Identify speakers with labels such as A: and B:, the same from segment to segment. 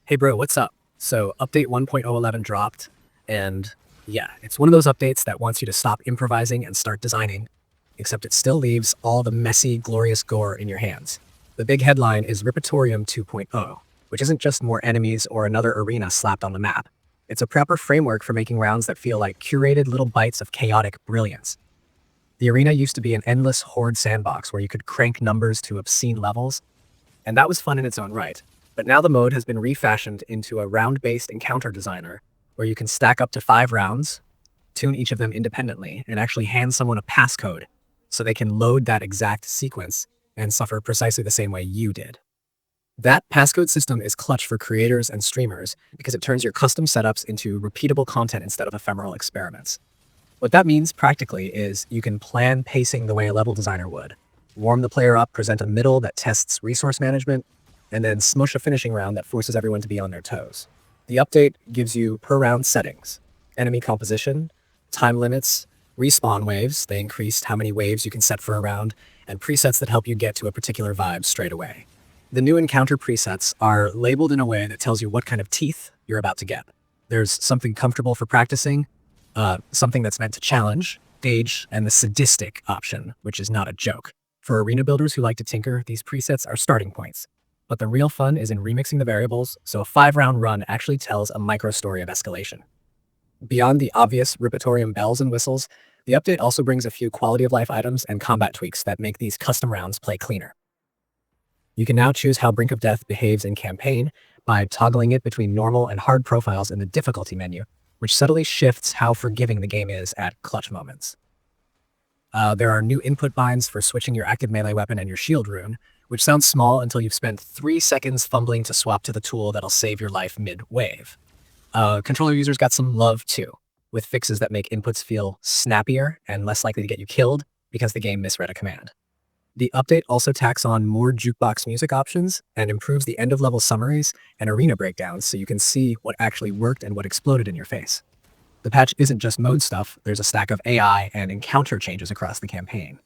A: Hey bro, what's up? So update 1.011 dropped, and yeah, it's one of those updates that wants you to stop improvising and start designing, except it still leaves all the messy, glorious gore in your hands. The big headline is Ripatorium 2.0, which isn't just more enemies or another arena slapped on the map. It's a proper framework for making rounds that feel like curated little bites of chaotic brilliance. The arena used to be an endless horde sandbox where you could crank numbers to obscene levels, and that was fun in its own right. But now the mode has been refashioned into a round-based encounter designer, where you can stack up to 5 rounds, tune each of them independently, and actually hand someone a passcode so they can load that exact sequence and suffer precisely the same way you did. That passcode system is clutch for creators and streamers because it turns your custom setups into repeatable content instead of ephemeral experiments. What that means practically is you can plan pacing the way a level designer would, warm the player up, present a middle that tests resource management, and then smush a finishing round that forces everyone to be on their toes. The update gives you per round settings, enemy composition, time limits, respawn waves, they increased how many waves you can set for a round, and presets that help you get to a particular vibe straight away. The new encounter presets are labeled in a way that tells you what kind of teeth you're about to get. There's something comfortable for practicing, something that's meant to challenge, gauge, and the sadistic option, which is not a joke. For arena builders who like to tinker, these presets are starting points. But the real fun is in remixing the variables, so a 5-round run actually tells a micro-story of escalation. Beyond the obvious Ripatorium bells and whistles, the update also brings a few quality-of-life items and combat tweaks that make these custom rounds play cleaner. You can now choose how Brink of Death behaves in campaign by toggling it between normal and hard profiles in the difficulty menu, which subtly shifts how forgiving the game is at clutch moments. There are new input binds for switching your active melee weapon and your shield rune, which sounds small until you've spent 3 seconds fumbling to swap to the tool that'll save your life mid-wave. Controller users got some love too, with fixes that make inputs feel snappier and less likely to get you killed because the game misread a command. The update also tacks on more jukebox music options and improves the end-of-level summaries and arena breakdowns so you can see what actually worked and what exploded in your face. The patch isn't just mode stuff, there's a stack of AI and encounter changes across the campaign.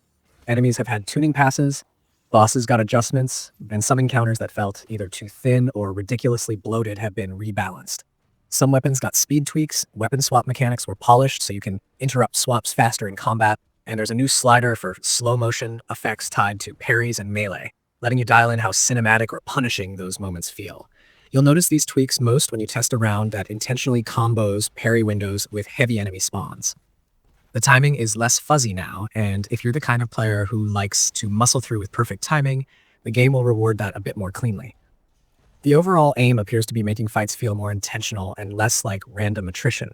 A: Enemies have had tuning passes, bosses got adjustments, and some encounters that felt either too thin or ridiculously bloated have been rebalanced. Some weapons got speed tweaks, weapon swap mechanics were polished so you can interrupt swaps faster in combat, and there's a new slider for slow motion effects tied to parries and melee, letting you dial in how cinematic or punishing those moments feel. You'll notice these tweaks most when you test a round that intentionally combos parry windows with heavy enemy spawns. The timing is less fuzzy now, and if you're the kind of player who likes to muscle through with perfect timing, the game will reward that a bit more cleanly. The overall aim appears to be making fights feel more intentional and less like random attrition.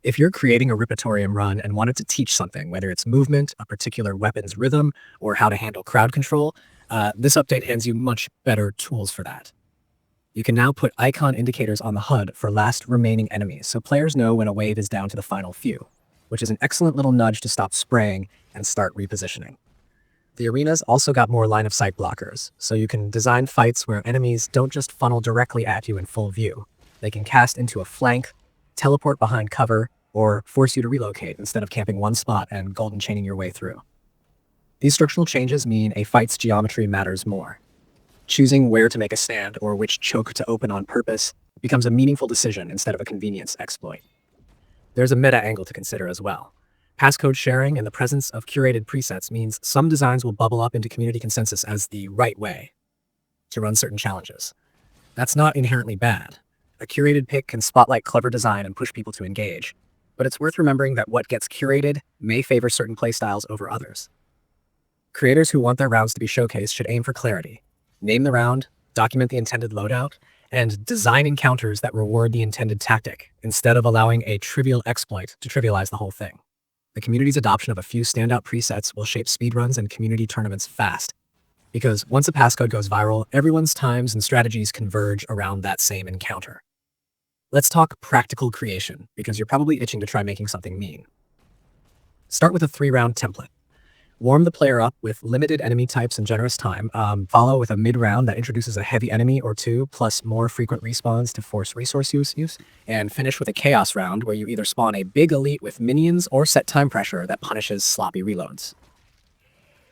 A: If you're creating a Ripatorium run and wanted to teach something, whether it's movement, a particular weapon's rhythm, or how to handle crowd control, this update hands you much better tools for that. You can now put icon indicators on the HUD for last remaining enemies, so players know when a wave is down to the final few, which is an excellent little nudge to stop spraying and start repositioning. The arenas also got more line-of-sight blockers, so you can design fights where enemies don't just funnel directly at you in full view. They can cast into a flank, teleport behind cover, or force you to relocate instead of camping one spot and golden chaining your way through. These structural changes mean a fight's geometry matters more. Choosing where to make a stand or which choke to open on purpose becomes a meaningful decision instead of a convenience exploit. There's a meta angle to consider as well. Passcode sharing and the presence of curated presets means some designs will bubble up into community consensus as the right way to run certain challenges. That's not inherently bad. A curated pick can spotlight clever design and push people to engage, but it's worth remembering that what gets curated may favor certain playstyles over others. Creators who want their rounds to be showcased should aim for clarity. Name the round, document the intended loadout, and design encounters that reward the intended tactic, instead of allowing a trivial exploit to trivialize the whole thing. The community's adoption of a few standout presets will shape speedruns and community tournaments fast, because once a passcode goes viral, everyone's times and strategies converge around that same encounter. Let's talk practical creation, because you're probably itching to try making something mean. Start with a 3-round template. Warm the player up with limited enemy types and generous time. Follow with a mid-round that introduces a heavy enemy or two, plus more frequent respawns to force resource use. And finish with a chaos round where you either spawn a big elite with minions or set time pressure that punishes sloppy reloads.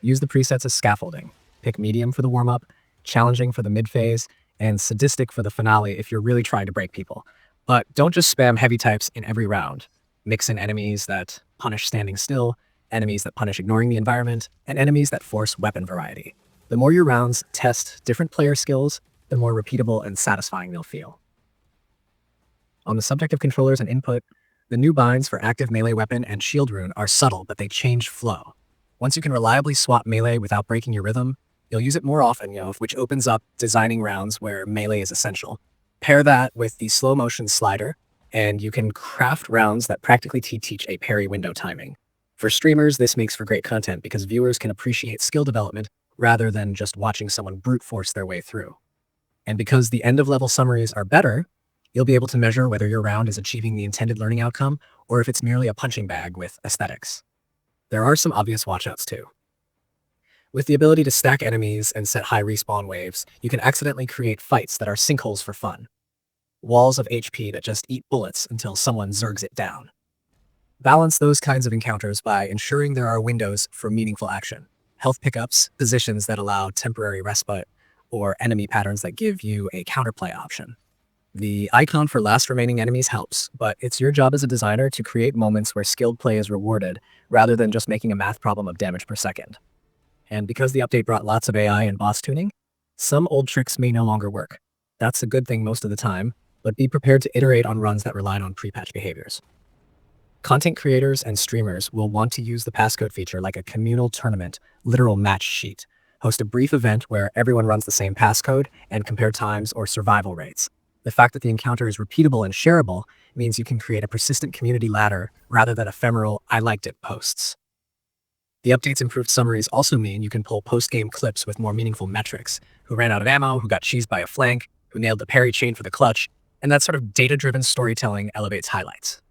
A: Use the presets as scaffolding. Pick medium for the warm-up, challenging for the mid-phase, and sadistic for the finale if you're really trying to break people. But don't just spam heavy types in every round. Mix in enemies that punish standing still, enemies that punish ignoring the environment, and enemies that force weapon variety. The more your rounds test different player skills, the more repeatable and satisfying they'll feel. On the subject of controllers and input, the new binds for active melee weapon and shield rune are subtle, but they change flow. Once you can reliably swap melee without breaking your rhythm, you'll use it more often, which opens up designing rounds where melee is essential. Pair that with the slow motion slider, and you can craft rounds that practically teach a parry window timing. For streamers, this makes for great content because viewers can appreciate skill development rather than just watching someone brute force their way through. And because the end of level summaries are better, you'll be able to measure whether your round is achieving the intended learning outcome or if it's merely a punching bag with aesthetics. There are some obvious watchouts too. With the ability to stack enemies and set high respawn waves, you can accidentally create fights that are sinkholes for fun. Walls of HP that just eat bullets until someone zergs it down. Balance those kinds of encounters by ensuring there are windows for meaningful action. Health pickups, positions that allow temporary respite, or enemy patterns that give you a counterplay option. The icon for last remaining enemies helps, but it's your job as a designer to create moments where skilled play is rewarded, rather than just making a math problem of damage per second. And because the update brought lots of AI and boss tuning, some old tricks may no longer work. That's a good thing most of the time, but be prepared to iterate on runs that relied on pre-patch behaviors. Content creators and streamers will want to use the passcode feature like a communal tournament, literal match sheet. Host a brief event where everyone runs the same passcode and compare times or survival rates. The fact that the encounter is repeatable and shareable means you can create a persistent community ladder rather than ephemeral "I liked it" posts. The update's improved summaries also mean you can pull post-game clips with more meaningful metrics: who ran out of ammo, who got cheesed by a flank, who nailed the parry chain for the clutch, and that sort of data-driven storytelling elevates highlights.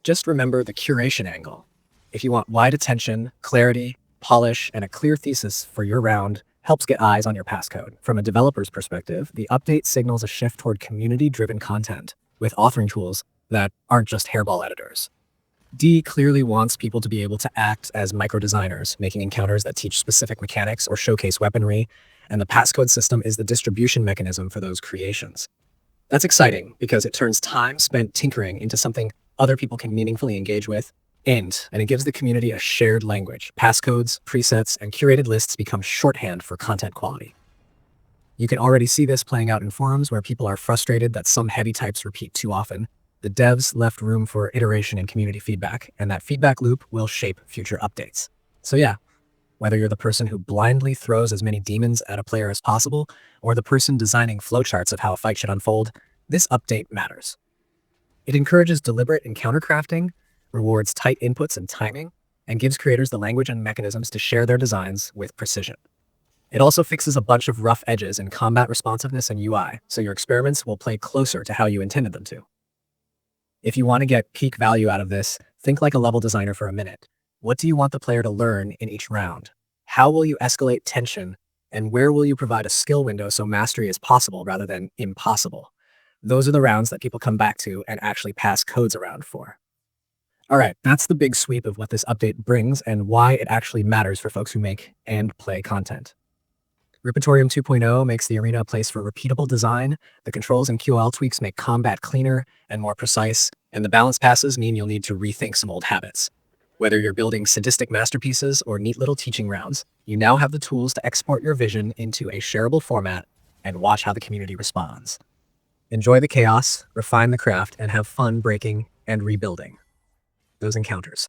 A: Just remember the curation angle. If you want wide attention, clarity, polish, and a clear thesis for your round, helps get eyes on your passcode. From a developer's perspective, the update signals a shift toward community-driven content with authoring tools that aren't just hairball editors. D clearly wants people to be able to act as micro-designers, making encounters that teach specific mechanics or showcase weaponry, and the passcode system is the distribution mechanism for those creations. That's exciting because it turns time spent tinkering into something other people can meaningfully engage with, and it gives the community a shared language. Passcodes, presets, and curated lists become shorthand for content quality. You can already see this playing out in forums where people are frustrated that some heavy types repeat too often. The devs left room for iteration and community feedback, and that feedback loop will shape future updates. So yeah, whether you're the person who blindly throws as many demons at a player as possible, or the person designing flowcharts of how a fight should unfold, this update matters. It encourages deliberate encounter crafting, rewards tight inputs and timing, and gives creators the language and mechanisms to share their designs with precision. It also fixes a bunch of rough edges in combat responsiveness and UI, so your experiments will play closer to how you intended them to. If you want to get peak value out of this, think like a level designer for a minute. What do you want the player to learn in each round? How will you escalate tension? And where will you provide a skill window so mastery is possible rather than impossible? Those are the rounds that people come back to and actually pass codes around for. All right, that's the big sweep of what this update brings and why it actually matters for folks who make and play content. Ripatorium 2.0 makes the arena a place for repeatable design, the controls and QL tweaks make combat cleaner and more precise, and the balance passes mean you'll need to rethink some old habits. Whether you're building sadistic masterpieces or neat little teaching rounds, you now have the tools to export your vision into a shareable format and watch how the community responds. Enjoy the chaos, refine the craft, and have fun breaking and rebuilding those encounters.